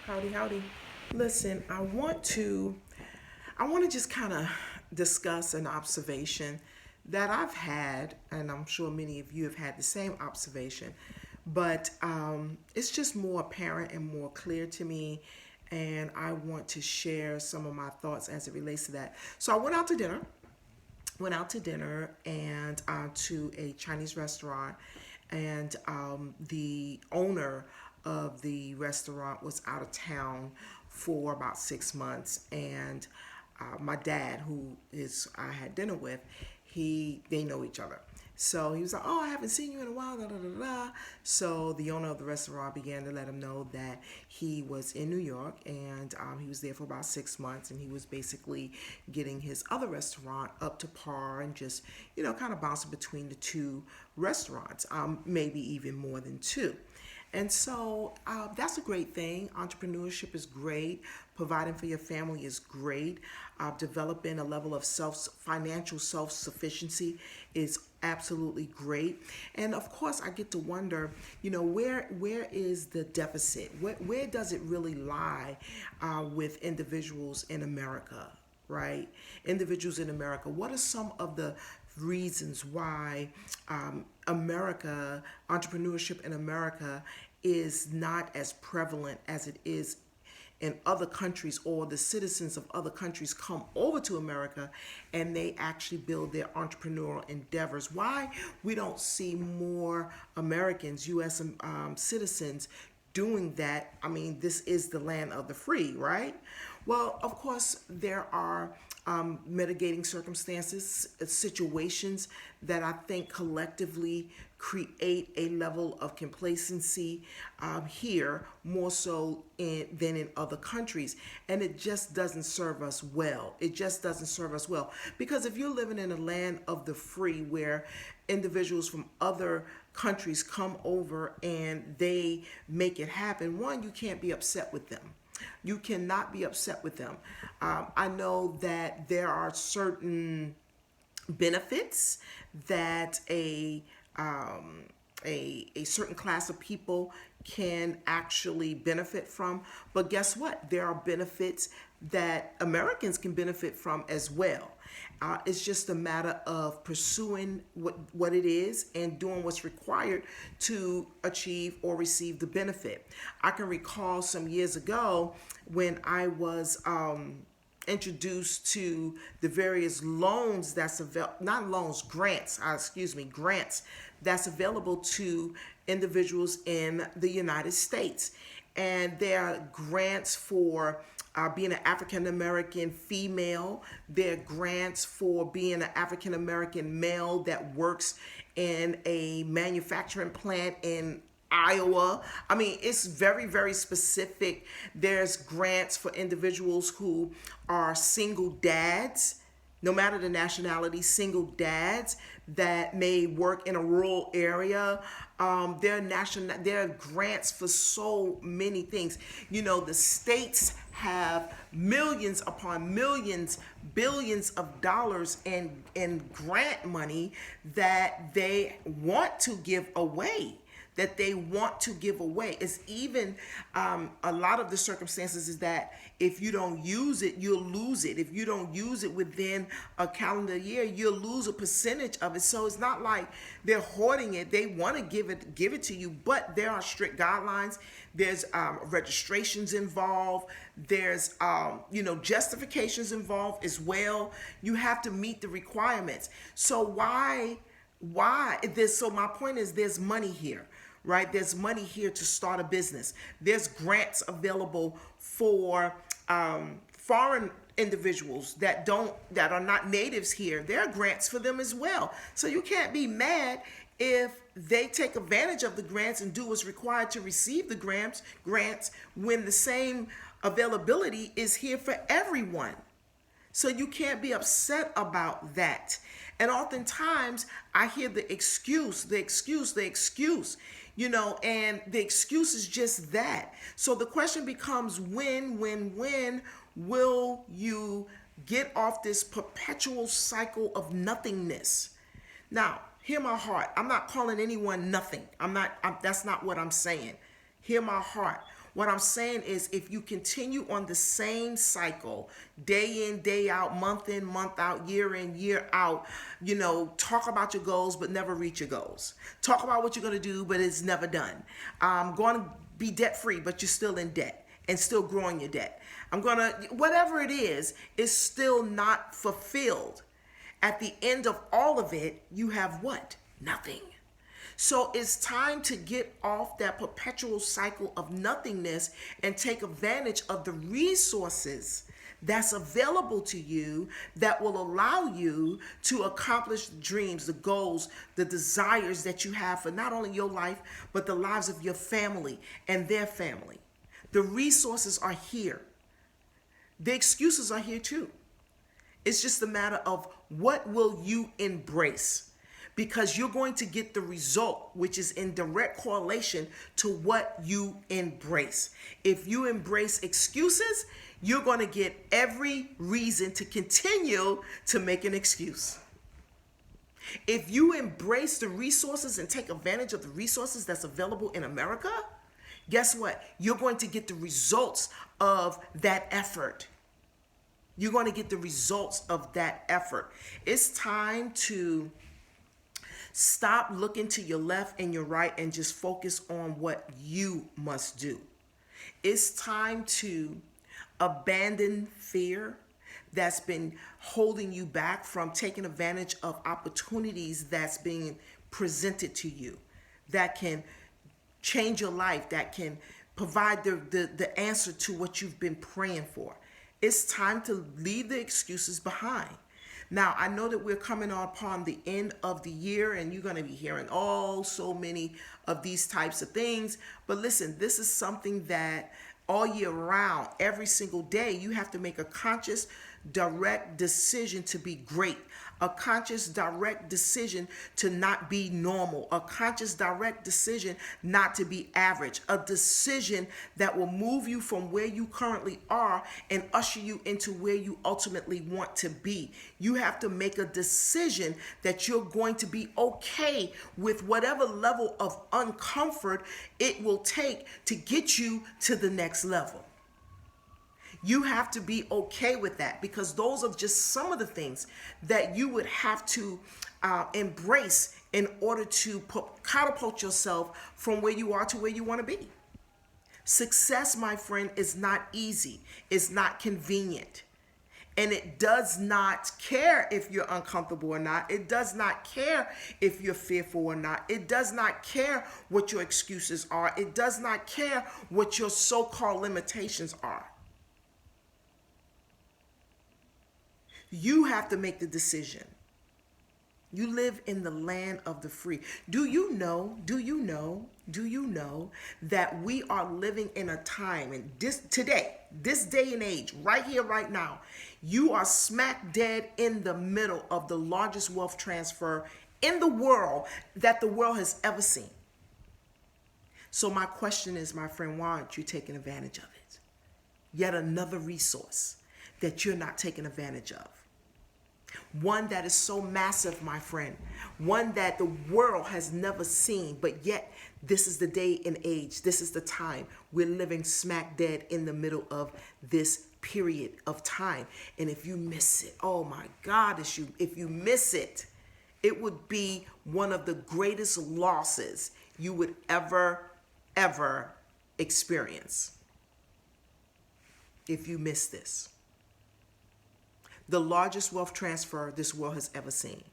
Howdy, howdy. Listen, I want to just kind of discuss an observation that I've had, and I'm sure many of you have had the same observation, but it's just more apparent and more clear to me, and I want to share some of my thoughts as it relates to that. So I went out to dinner and to a Chinese restaurant, and the owner of the restaurant was out of town for about 6 months, and my dad, who is I had dinner with, they know each other. So he was like, "Oh, I haven't seen you in a while." Da, da, da, da. So the owner of the restaurant began to let him know that he was in New York, and he was there for about 6 months, and he was basically getting his other restaurant up to par and just, kind of bouncing between the two restaurants, maybe even more than two. And so that's a great thing. Entrepreneurship is great. Providing for your family is great. Developing a level of financial self sufficiency is absolutely great. And of course, I get to wonder, where is the deficit? Where does it really lie with individuals in America? Right? Individuals in America. What are some of the reasons why entrepreneurship in America is not as prevalent as it is in other countries, or the citizens of other countries come over to America and they actually build their entrepreneurial endeavors? Why we don't see more Americans, U.S. Citizens, doing that? I mean, this is the land of the free, right? Well, of course, there are mitigating circumstances, situations that I think collectively create a level of complacency here more so than in other countries. And it just doesn't serve us well. It just doesn't serve us well. Because if you're living in a land of the free where individuals from other countries come over and they make it happen, one, you can't be upset with them. You cannot be upset with them. I know that there are certain benefits that a certain class of people can actually benefit from, but guess what? There are benefits that Americans can benefit from as well. It's just a matter of pursuing what it is and doing what's required to achieve or receive the benefit. I can recall some years ago when I was introduced to the various loans that's available, not loans, grants, grants that's available to individuals in the United States. And there are grants for being an African American female. There are grants for being an African American male that works in a manufacturing plant in Iowa. I mean, it's very, very specific. There's grants for individuals who are single dads, no matter the nationality, single dads that may work in a rural area. There are grants for so many things. The states have millions upon millions, billions of dollars in grant money that they want to give away. It's even a lot of the circumstances is that if you don't use it, you'll lose it. If you don't use it within a calendar year, you'll lose a percentage of it. So it's not like they're hoarding it. They want to give it to you, but there are strict guidelines. There's registrations involved. There's justifications involved as well. You have to meet the requirements. So why this? So my point is, there's money here, right? There's money here to start a business. There's grants available for foreign individuals that are not natives here. There are grants for them as well. So you can't be mad if they take advantage of the grants and do what's required to receive the grants when the same availability is here for everyone. So you can't be upset about that. And oftentimes I hear the excuse, and the excuse is just that. So the question becomes, when will you get off this perpetual cycle of nothingness? Now, hear my heart. I'm not calling anyone nothing. That's not what I'm saying. Hear my heart. What I'm saying is, if you continue on the same cycle, day in, day out, month in, month out, year in, year out, talk about your goals but never reach your goals. Talk about what you're going to do, but it's never done. I'm going to be debt free, but you're still in debt and still growing your debt. Whatever it is still not fulfilled. At the end of all of it, you have what? Nothing. So it's time to get off that perpetual cycle of nothingness and take advantage of the resources that's available to you that will allow you to accomplish the dreams, the goals, the desires that you have for not only your life, but the lives of your family and their family. The resources are here. The excuses are here too. It's just a matter of what will you embrace, because you're going to get the result, which is in direct correlation to what you embrace. If you embrace excuses, you're going to get every reason to continue to make an excuse. If you embrace the resources and take advantage of the resources that's available in America, guess what? You're going to get the results of that effort. You're going to get the results of that effort. It's time to stop looking to your left and your right and just focus on what you must do. It's time to abandon fear that's been holding you back from taking advantage of opportunities that's being presented to you that can change your life, that can provide the answer to what you've been praying for. It's time to leave the excuses behind. Now, I know that we're coming upon the end of the year and you're going to be hearing so many of these types of things. But listen, this is something that all year round, every single day, you have to make a conscious, direct decision to be great. A conscious, direct decision to not be normal. A conscious, direct decision not to be average. A decision that will move you from where you currently are and usher you into where you ultimately want to be. You have to make a decision that you're going to be okay with whatever level of uncomfort it will take to get you to the next level. You have to be okay with that, because those are just some of the things that you would have to embrace in order to catapult yourself from where you are to where you want to be. Success, my friend, is not easy. It's not convenient. And it does not care if you're uncomfortable or not. It does not care if you're fearful or not. It does not care what your excuses are. It does not care what your so-called limitations are. You have to make the decision. You live in the land of the free. Do you know that we are living in a time, and this day and age, right here, right now, you are smack dead in the middle of the largest wealth transfer in the world that the world has ever seen. So my question is, my friend, why aren't you taking advantage of it? Yet another resource that you're not taking advantage of. One that is so massive, my friend. One that the world has never seen, but yet this is the day and age. This is the time. We're living smack dead in the middle of this period of time. And if you miss it, oh my God, if you miss it, it would be one of the greatest losses you would ever experience if you miss this. The largest wealth transfer this world has ever seen.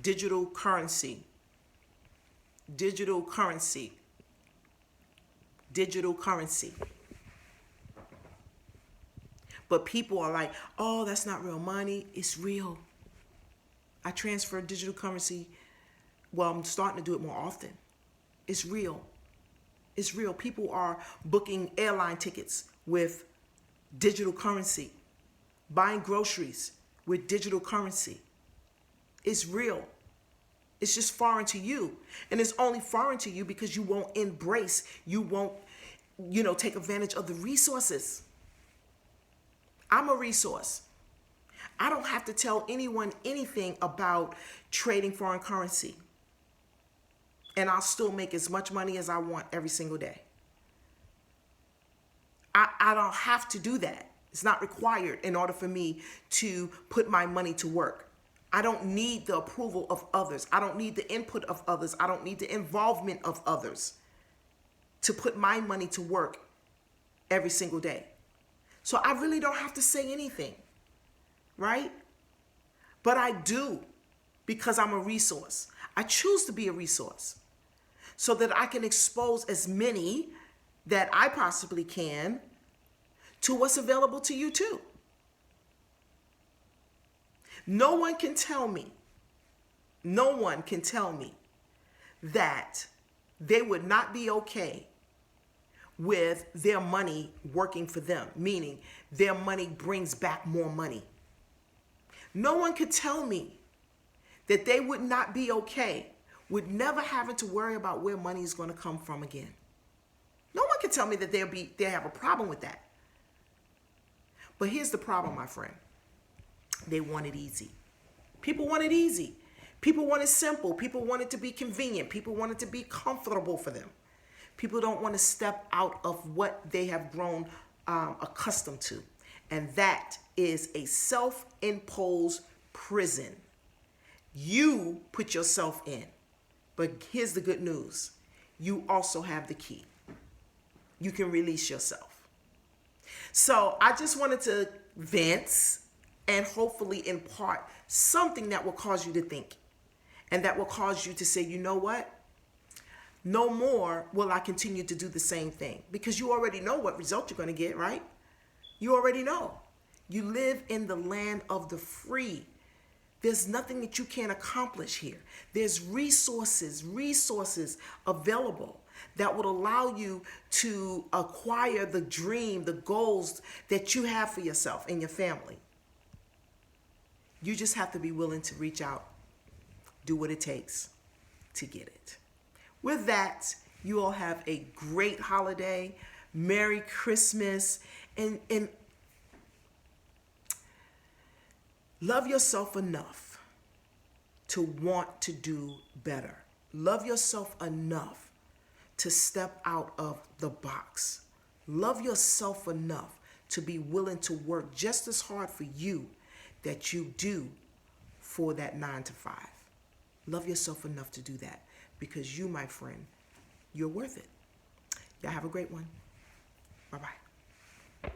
Digital currency. Digital currency. Digital currency. But people are like, oh, that's not real money. It's real. I transfer digital currency. Well, I'm starting to do it more often. It's real. It's real. People are booking airline tickets with digital currency. Buying groceries with digital currency. It's real. It's just foreign to you. And it's only foreign to you because you won't embrace, you won't, take advantage of the resources. I'm a resource. I don't have to tell anyone anything about trading foreign currency. And I'll still make as much money as I want every single day. I don't have to do that. It's not required in order for me to put my money to work. I don't need the approval of others. I don't need the input of others. I don't need the involvement of others to put my money to work every single day. So I really don't have to say anything, right? But I do, because I'm a resource. I choose to be a resource so that I can expose as many that I possibly can to what's available to you too. No one can tell me that they would not be okay with their money working for them, meaning their money brings back more money. No one could tell me that they would not be okay with never having to worry about where money is going to come from again. No one can tell me that they have a problem with that. But here's the problem, my friend. They want it easy. People want it easy. People want it simple. People want it to be convenient. People want it to be comfortable for them. People don't want to step out of what they have grown accustomed to. And that is a self-imposed prison. You put yourself in. But here's the good news. You also have the key. You can release yourself. So I just wanted to vent and hopefully impart something that will cause you to think. And that will cause you to say, you know what? No more will I continue to do the same thing. Because you already know what result you're going to get, right? You already know. You live in the land of the free. There's nothing that you can't accomplish here. There's resources available that would allow you to acquire the dream, the goals that you have for yourself and your family. You just have to be willing to reach out, do what it takes to get it. With that, you all have a great holiday. Merry Christmas. And love yourself enough to want to do better. Love yourself enough to step out of the box. Love yourself enough to be willing to work just as hard for you that you do for that 9 to 5. Love yourself enough to do that, because you, my friend, you're worth it. Y'all have a great one. Bye-bye.